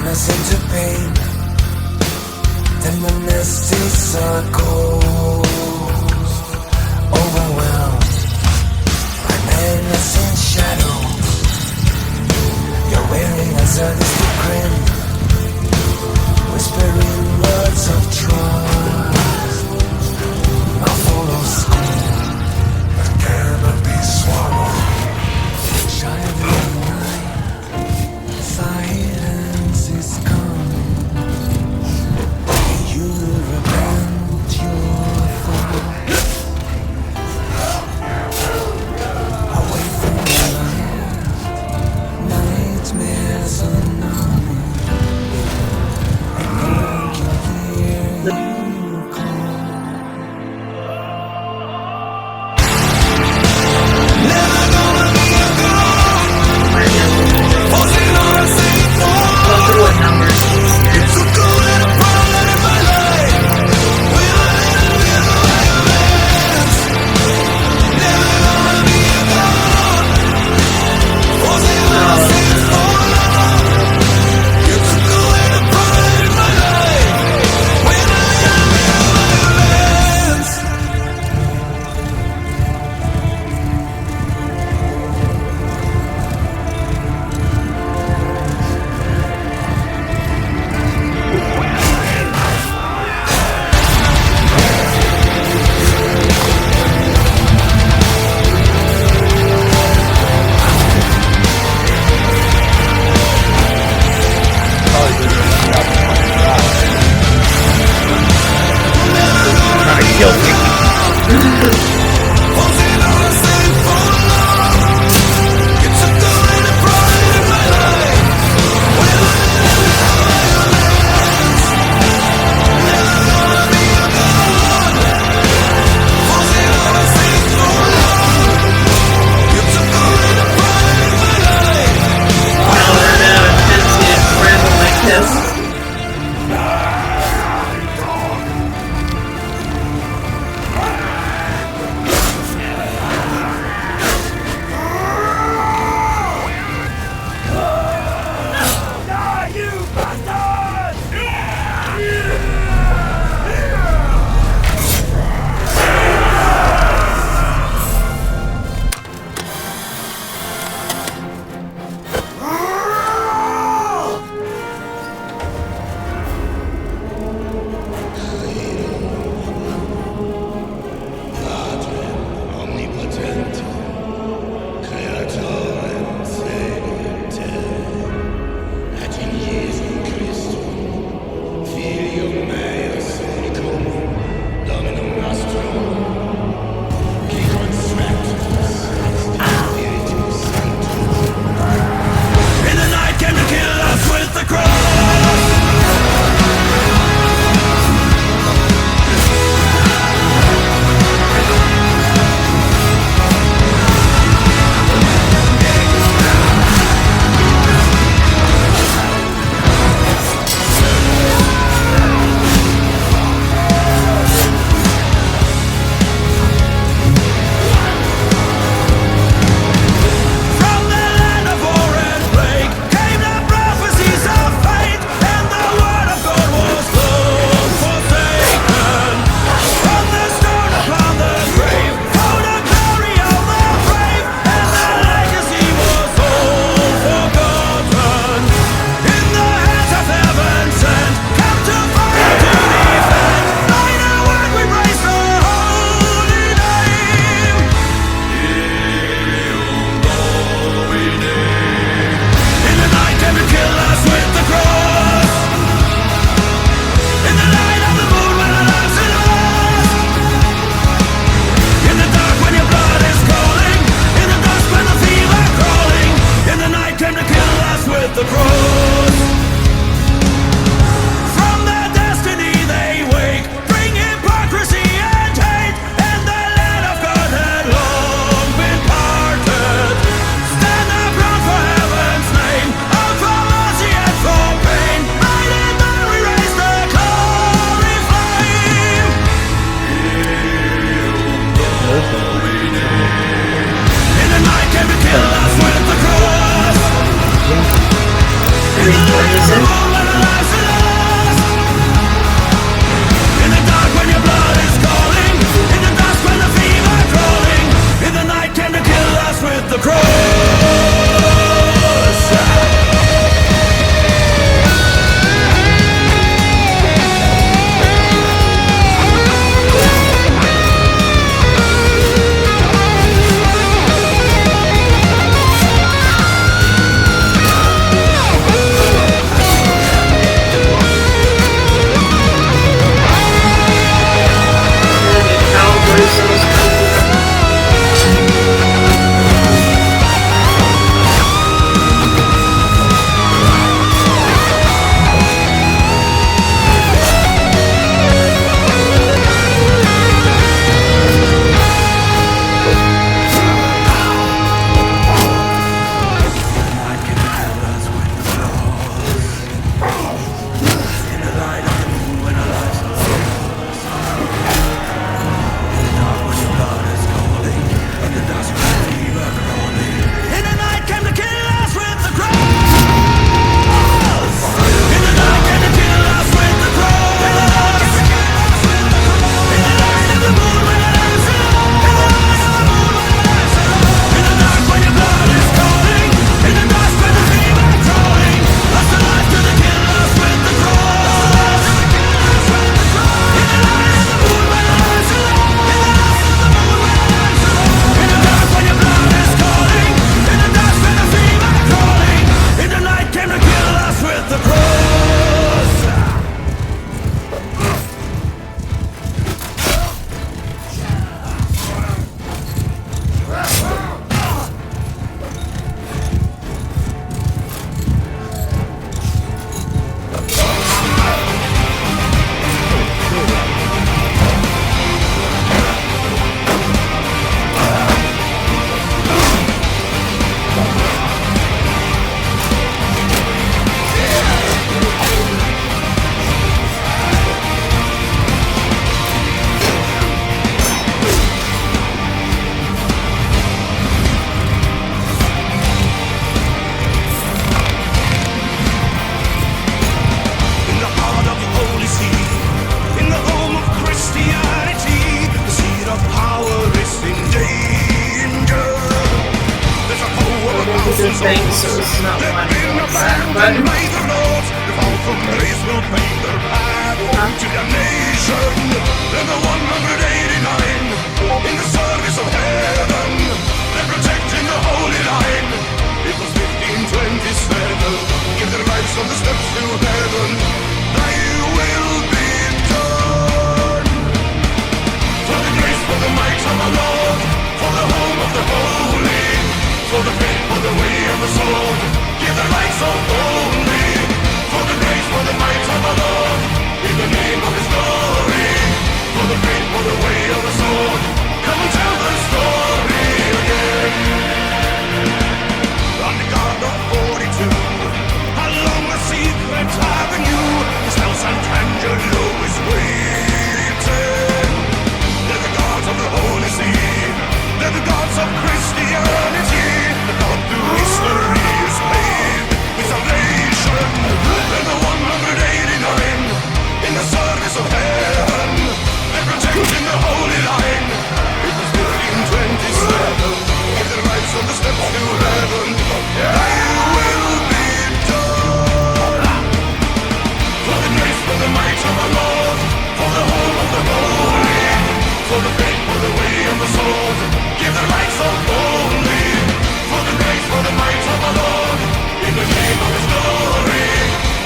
drown us into pain. Then the misty circles, overwhelmed by menacing shadows. You're wearing a sadistic grin, whispering words of trust. I'll follow school, but cannot be swallowed. Child in the night, silence is coming. You repent your fall. Away from the light, nightmares are numbing. And no one can hear you call. Never gonna be a god, forcing on a saint Those are what numbers. It's a good and a problem in my life. When I live in the lands, never gonna be a god, forcing on a saint It's a good and a problem in my life. When I live in the lands. Trying to kill me. Forcing on a saint It's a good and a problem in my life. When I live in the lands, never gonna be a god, forcing on a saint It's a good and a problem in my life. I'll learn how to ramble like this. Omnipotent, Creator and Savior, at in Jesu Christum, Filium meus unicum, Dominum nostrum, qui constructus Spiritus Sanctus. In the night came to kill us with the cross. From the land of war and plague came the prophecies of fate, and the word of God was long forsaken. From the stone upon the grave, for the glory of the brave, and the legacy was all forgotten. In the hands of heaven sent, come to fight to defend. By the word we praise the holy name. In the night came to kill us with the cross. In the light of the moon when the lights are lost. In the dark when your blood is calling. In the dusk when the fever crawling. In the night came to kill us with the cross. From their destiny they wake, bring hypocrisy and hate, and the land of God had long been parted. Stand up proud for heaven's name, out for mercy and for pain. By the dawn we raise the glory flame. In the night came to kill us with the cross. In the light of the moonlight thing, so it's not wanting to back button. The falcon race will pave their path to damnation. They're the 189 in the service of heaven. They're protecting the holy line. It was 1527. Give their lives on the steps to heaven. Thy will be done. For the grace, for the might of our Lord, for the home of the holy, for the faith, for the way of the sword. Give their lives so boldly. For the grace, for the might of our Lord, in the name of His glory. For the faith, for the way of the sword. Come and tell the story again. On the guard of 42, along the secret avenue, the spell Sant'Angelo is waiting. They're the gods of the Holy See. They're the gods of Christianity. The God through history is paved with salvation. They're the 189 in the service of heaven. They're protecting the holy line. It was 1527. Give their lives on the steps to heaven. Thy will be done. For the grace, for the might of our Lord, for the home of the holy, for the faith, for the way of the sword. Give their lives so boldly. For the grace, for the might of our Lord, in the name of His glory.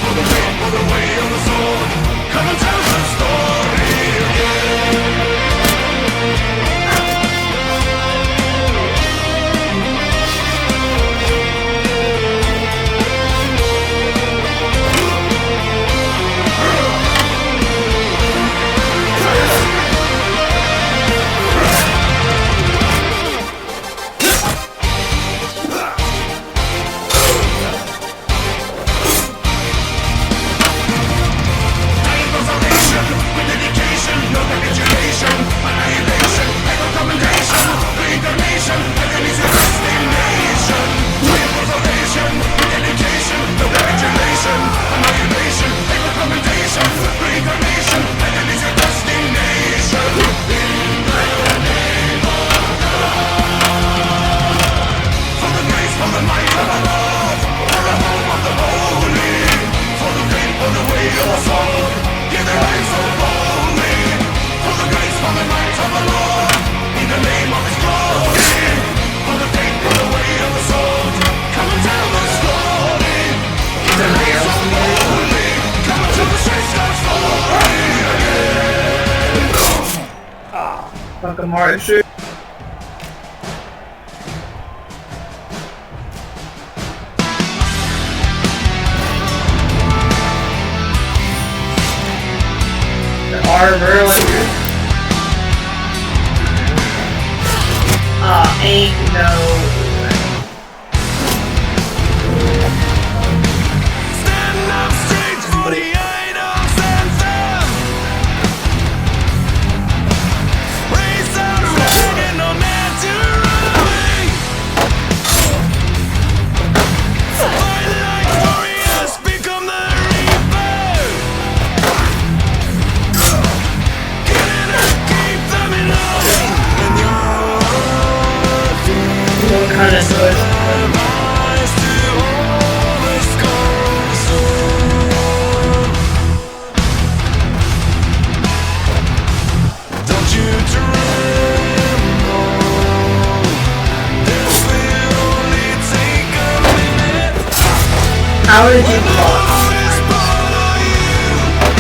For the faith, for the way of the sword. Come and tell the story again. Fucking Mario shoot. The armor, like, ain't no way. Stand up straight for the idols and them. Raise up flag and no man to run away. Fight like warriors, become the reaper. Get in and keep them in line. And What kind of noise? eyes to all this console. Don't you tremble. This will only take a minute. How did you fall? Lord is part of you.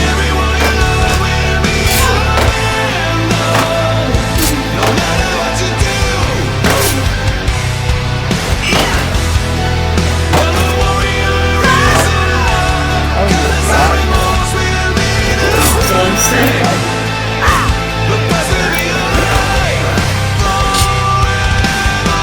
Everyone you love will be handled. No matter what you do. When the warrior is in love, the animals will be the So insane. the best will be alive forever.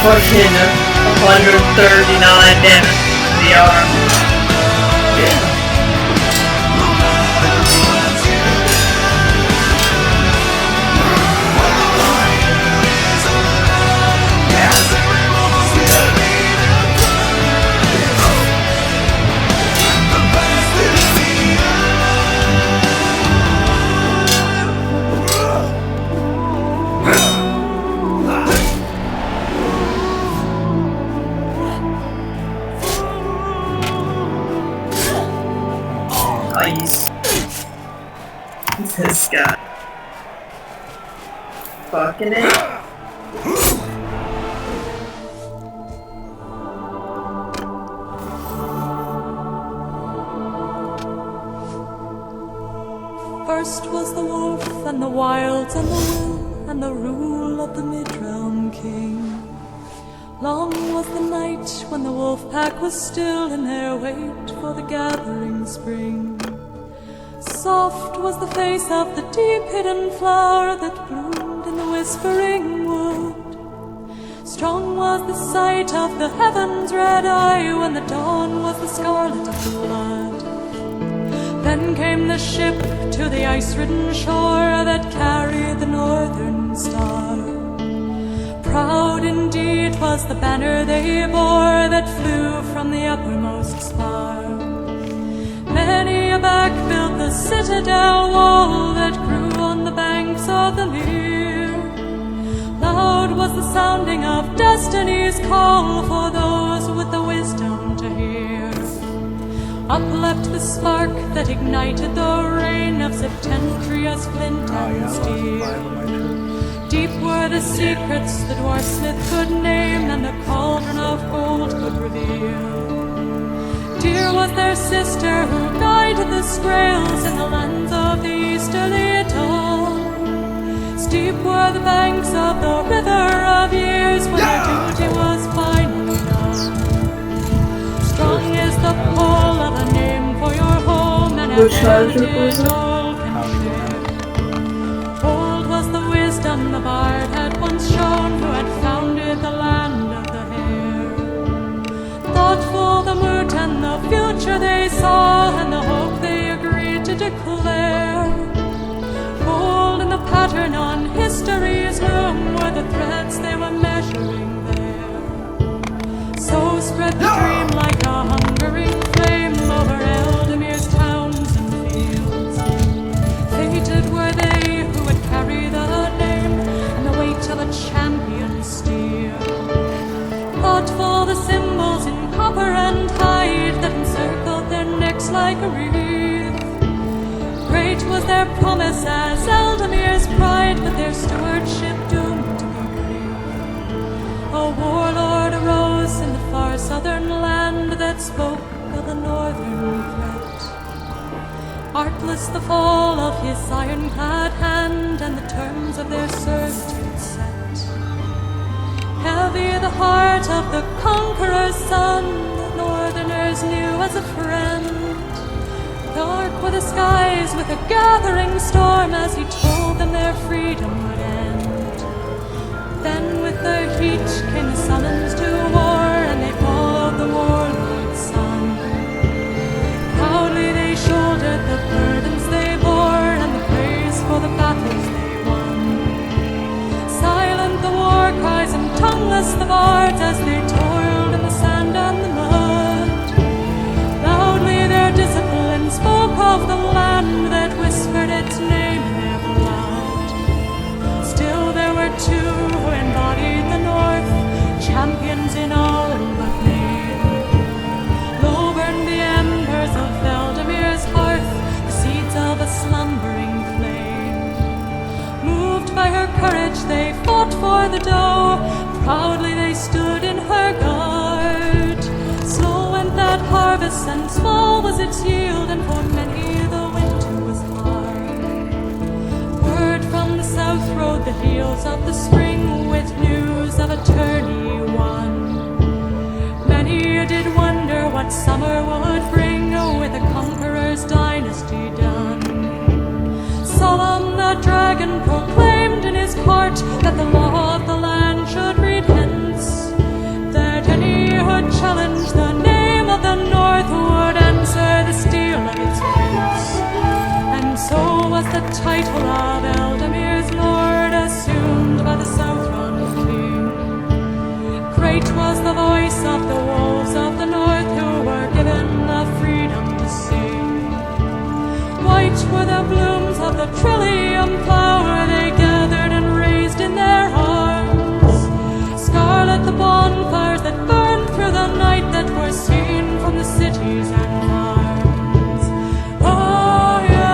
fucking 139 damage. The arm. Yeah. Nice. This guy. Fucking it. First was the wolf and the wilds and the will and the rule of the mid-realm king. Long was the night when the wolf pack was still in their wait for the gathering spring. Soft was the face of the deep hidden flower that bloomed in the whispering wood. Strong was the sight of the heaven's red eye when the dawn was the scarlet of the blood. Then came the ship to the ice-ridden shore that carried the northern star. Proud indeed was the banner they bore that flew from the uppermost spar. Many a back built the citadel wall that grew on the banks of the Lear. Loud was the sounding of destiny's call for those with the wisdom to hear. Up leapt the spark that ignited the reign of Septentrius flint and steel. Deep were the secrets the dwarfsmith could name and the cauldron of gold could reveal. Dear was their sister who guided the scraels in the lands of the easterly dawn. Steep were the banks of the river of years when their duty was finally done. Strong is the pull of a name for your home and a heritage all can share. Old was the wisdom the bard had once shown who had founded the land of the hare. Thoughtful the moot and the future they saw and the hope they agreed to declare. Gold in the pattern on history's loom were the threads they were measuring there. So spread the dream like a hungering flame over Eldemir's towns and fields. Fated were they who would carry the name and the weight of a champion steel. Thoughtful the symbols in copper and hide that encircled their necks like a wreath. Great was their promise as Eldemir's pride, but their stewardship doomed to be brief. A warlord arose in the far southern land that spoke of the northern threat. Artless the fall of his ironclad hand and the terms of their servitude set. Heavy the heart of the conqueror's son, the northerners knew as a friend. Dark were the skies with a gathering storm as he told them their freedom would end. Then with their heat came the summons to war and they followed the warlord's son. Proudly they shouldered the burdens they bore and the praise for the battles they won. Silent the war cries and tongueless the bards as they toiled in the sand and the mud. Loudly their discipline spoke of the land that whispered its name in their blood. Still there were two who embodied the north, champions in all but name. Low burned the embers of Eldemir's hearth, the seeds of a slumbering flame. Moved by her courage they fought for the doe, proudly they stood in her guard. Slow went that harvest and small was its yield, and for many the winter was hard. Word from the south rode the heels of the spring with news of a tourney won. Many did wonder what summer would bring with a conqueror's dynasty done. Solemn the dragon proclaimed in his court that the law of the land should read hence. the trillium flower they gathered and raised in their arms. Scarlet the bonfires that burned through the night that were seen from the cities and farms. Oh, yeah.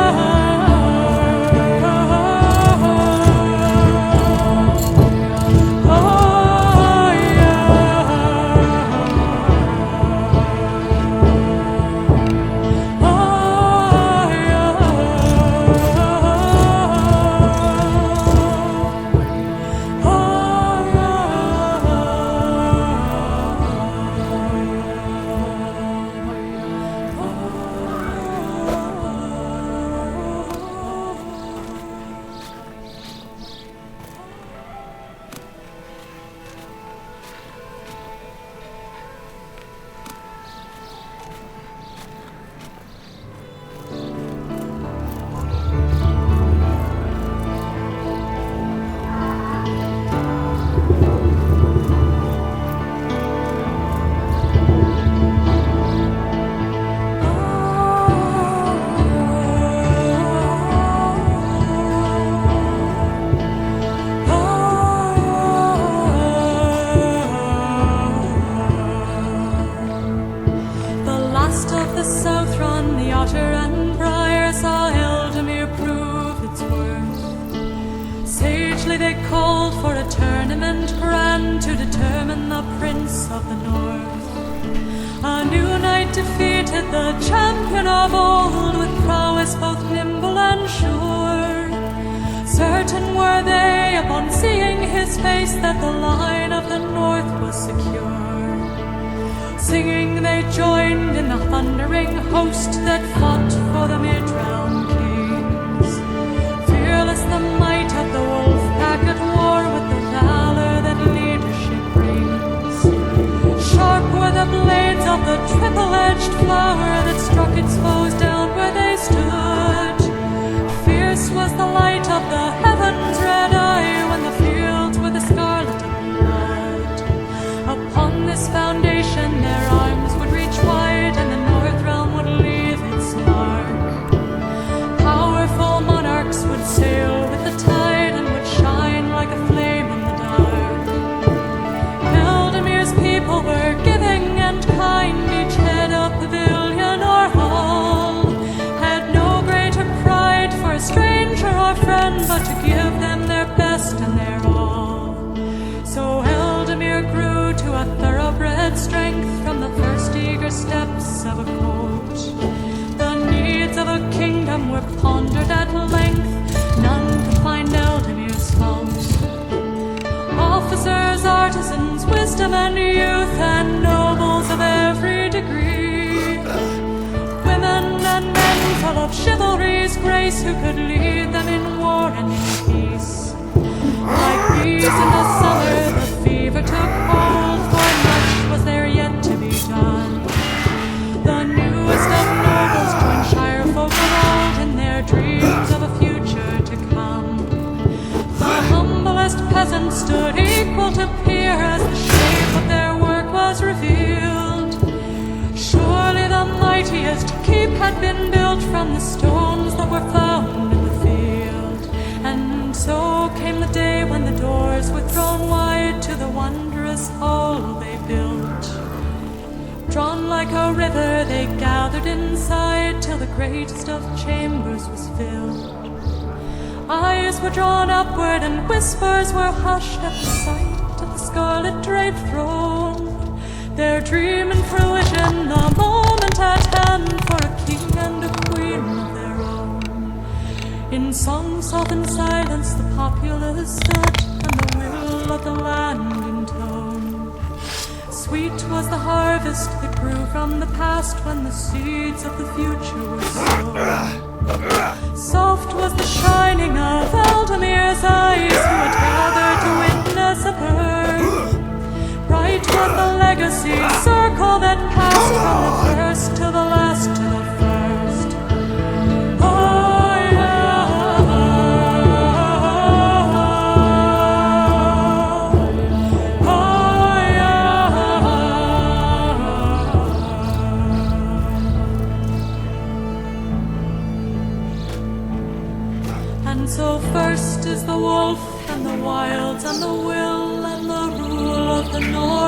They called for a tournament grand to determine the Prince of the North. A new knight defeated the champion of old with prowess both nimble and sure. Certain were they upon seeing his face that the line of the North was secure. Singing they joined in the thundering host that fought for the mid-realm kings. Fearless the might of the wolf pack at war with the valor that leadership brings. Sharp were the blades of the triple-edged flower that struck its foes down where they stood. Fierce was the light of the heaven's red eye when the fields were the scarlet of blood. Upon this foundation their arms would reach wide and the North realm would leave its mark. Powerful monarchs would sail with the tide and would shine like a flame in the dark. Eldemir's people were giving and kind, each head a pavilion or hall. Had no greater pride for a stranger or friend but to give them their best and their all. So Eldemir grew to a thoroughbred strength from the first eager steps of a colt. The needs of a kingdom were pondered at length, none could find Eldemir's fault. Officers, artisans, wisdom and youth, and nobles of every degree. Women and men full of chivalry's grace who could lead them in war and in peace. Like bees in the summer the fever took hold, for much was there yet to be done. The newest of nobles joined shire folk of old in their dreams of a future to come. The humblest peasants stood equal to peer as the shape of their work was revealed. Surely the mightiest keep had been built from the stones that were found in the field. And so came the day when the doors were thrown wide to the wondrous hall they built. Drawn like a river they gathered inside till the greatest of chambers was filled. Eyes were drawn upward and whispers were hushed at the sight of the scarlet draped throne. Their dream in fruition, the moment at hand for a king and a queen of their own. In song-softened silence the populace stood, and the will of the land intoned. Sweet was the harvest that grew from the past when the seeds of the future were sown. Soft was the shining of Eldemir's eyes who had gathered to witness a birth. Bright was the legacy circle that passed from the first to the last to the first. Oh, And so first is the wolf and the wild and the will and the rule of the north.